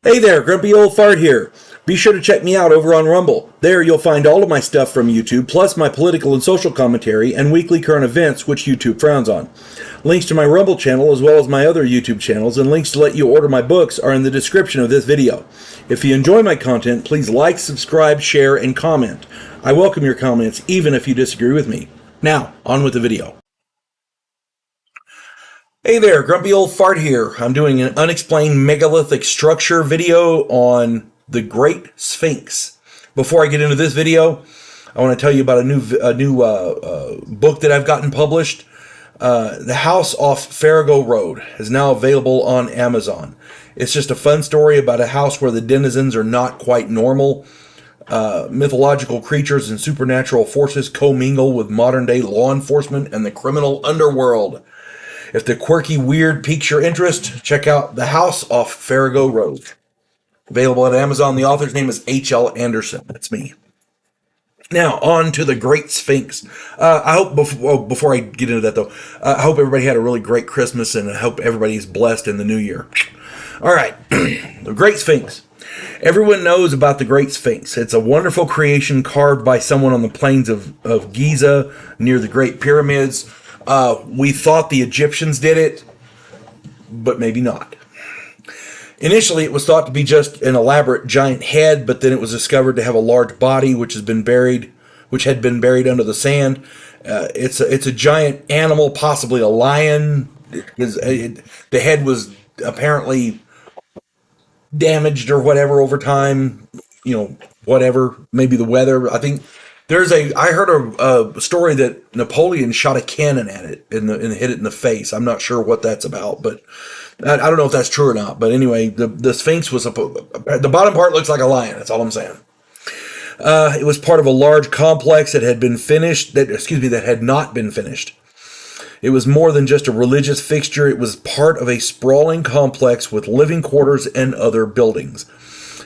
Hey there, Grumpy Old Fart here. Be sure to check me out over on Rumble. There you'll find all of my stuff from YouTube, plus my political and social commentary and weekly current events, which YouTube frowns on. Links to my Rumble channel, as well as my other YouTube channels, and links to let you order my books are in the description of this video. If you enjoy my content, please like, subscribe, share, and comment. I welcome your comments, even if you disagree with me. Now, on with the video. Hey there, Grumpy Old Fart here. I'm doing an unexplained megalithic structure video on the Great Sphinx. Before I get into this video, I want to tell you about a new book that I've gotten published. The House Off Farrago Road is now available on Amazon. It's just a fun story about a house where the denizens are not quite normal. Mythological creatures and supernatural forces commingle with modern-day law enforcement and the criminal underworld. If the quirky weird piques your interest, check out The House Off Farrago Road. Available at Amazon. The author's name is H.L. Anderson. That's me. Now, on to the Great Sphinx. I hope, before I get into that though, I hope everybody had a really great Christmas, and I hope everybody's blessed in the new year. All right, the Great Sphinx. Everyone knows about the Great Sphinx. It's a wonderful creation carved by someone on the plains of Giza near the Great Pyramids. We thought the Egyptians did it, but maybe not. Initially, it was thought to be just an elaborate giant head, but then it was discovered to have a large body, which had been buried under the sand. It's a giant animal, possibly a lion. The head was apparently damaged or whatever over time. Whatever. Maybe the weather. I think. I heard a story that Napoleon shot a cannon at it and hit it in the face. I'm not sure what that's about, but I don't know if that's true or not. But anyway, the Sphinx was the bottom part looks like a lion. That's all I'm saying. It was part of a large complex that had not been finished. It was more than just a religious fixture. It was part of a sprawling complex with living quarters and other buildings.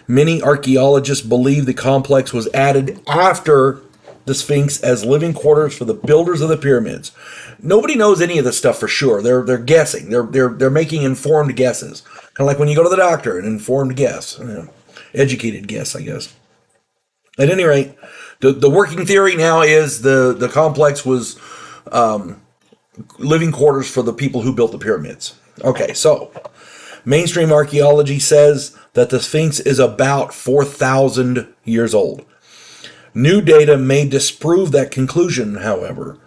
Many archaeologists believe the complex was added after the Sphinx as living quarters for the builders of the pyramids. Nobody knows any of this stuff for sure. They're guessing. They're making informed guesses. Kind of like when you go to the doctor, an informed guess. Educated guess, I guess. At any rate, the working theory now is the complex was living quarters for the people who built the pyramids. Okay, so mainstream archaeology says that the Sphinx is about 4,000 years old. New data may disprove that conclusion, however.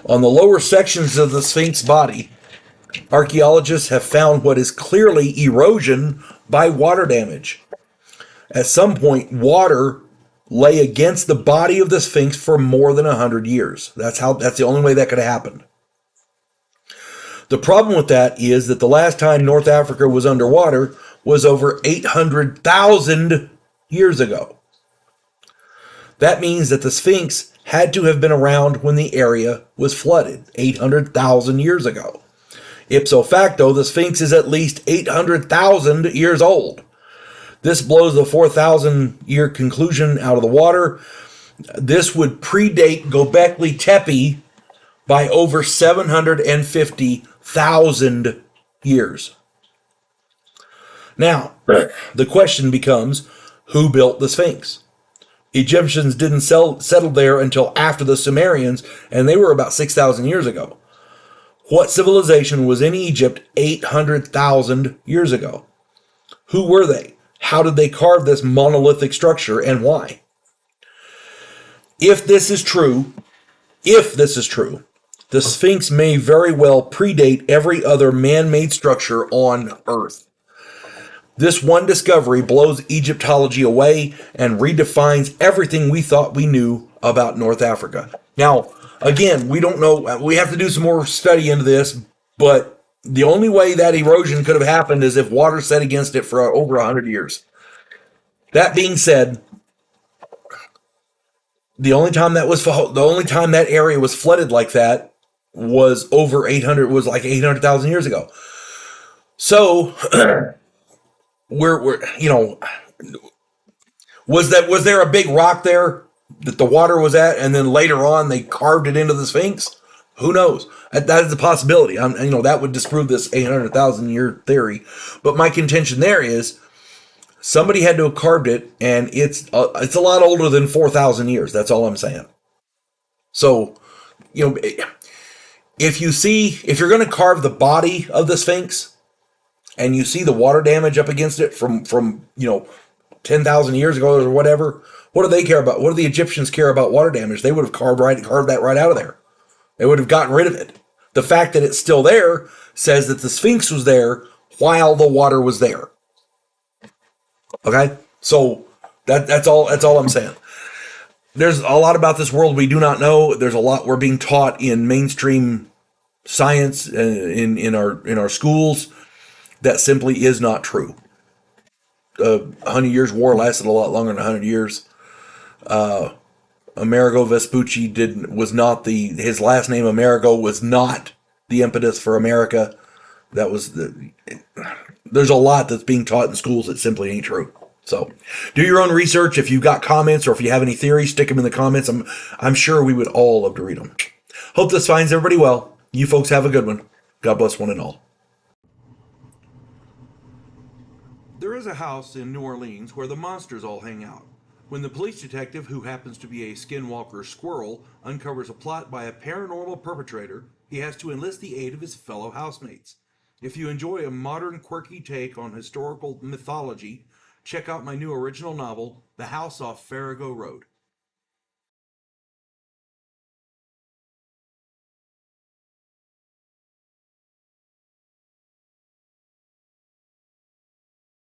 On the lower sections of the Sphinx body, archaeologists have found what is clearly erosion by water damage. At some point, water lay against the body of the Sphinx for more than 100 years. That's the only way that could have happened. The problem with that is that the last time North Africa was underwater was over 800,000 years ago. That means that the Sphinx had to have been around when the area was flooded 800,000 years ago. Ipso facto, the Sphinx is at least 800,000 years old. This blows the 4,000 year conclusion out of the water. This would predate Göbekli Tepe by over 750,000 years. Now, the question becomes, who built the Sphinx? Egyptians didn't settle there until after the Sumerians, and they were about 6,000 years ago. What civilization was in Egypt 800,000 years ago? Who were they? How did they carve this monolithic structure, and why? If this is true, the Sphinx may very well predate every other man-made structure on Earth. This one discovery blows Egyptology away and redefines everything we thought we knew about North Africa. Now, again, we don't know. We have to do some more study into this, but the only way that erosion could have happened is if water set against it for over 100 years. That being said, the only time that area was flooded like that was like 800,000 years ago. So, was there a big rock there that the water was at, and then later on they carved it into the Sphinx? Who knows? That is a possibility. That would disprove this 800,000 year theory. But my contention there is Somebody had to have carved it, and it's a lot older than 4,000 years. That's all I'm saying. So, you know, if you're going to carve the body of the Sphinx, and you see the water damage up against it from 10,000 years ago or whatever, what do they care about? What do the Egyptians care about water damage? They would have carved that right out of there. They would have gotten rid of it. The fact that it's still there says that the Sphinx was there while the water was there. Okay, so that's all I'm saying. There's a lot about this world we do not know. There's a lot we're being taught in mainstream science in our schools that simply is not true. 100 Years' War lasted a lot longer than 100 years. Amerigo Vespucci was not his last name. Amerigo was not the impetus for America. There's a lot that's being taught in schools that simply ain't true. So do your own research. If you've got comments or if you have any theories, stick them in the comments. I'm sure we would all love to read them. Hope this finds everybody well. You folks have a good one. God bless one and all. There is a house in New Orleans where the monsters all hang out. When the police detective, who happens to be a skinwalker squirrel, uncovers a plot by a paranormal perpetrator, he has to enlist the aid of his fellow housemates. If you enjoy a modern, quirky take on historical mythology, check out my new original novel, The House Off Farrago Road.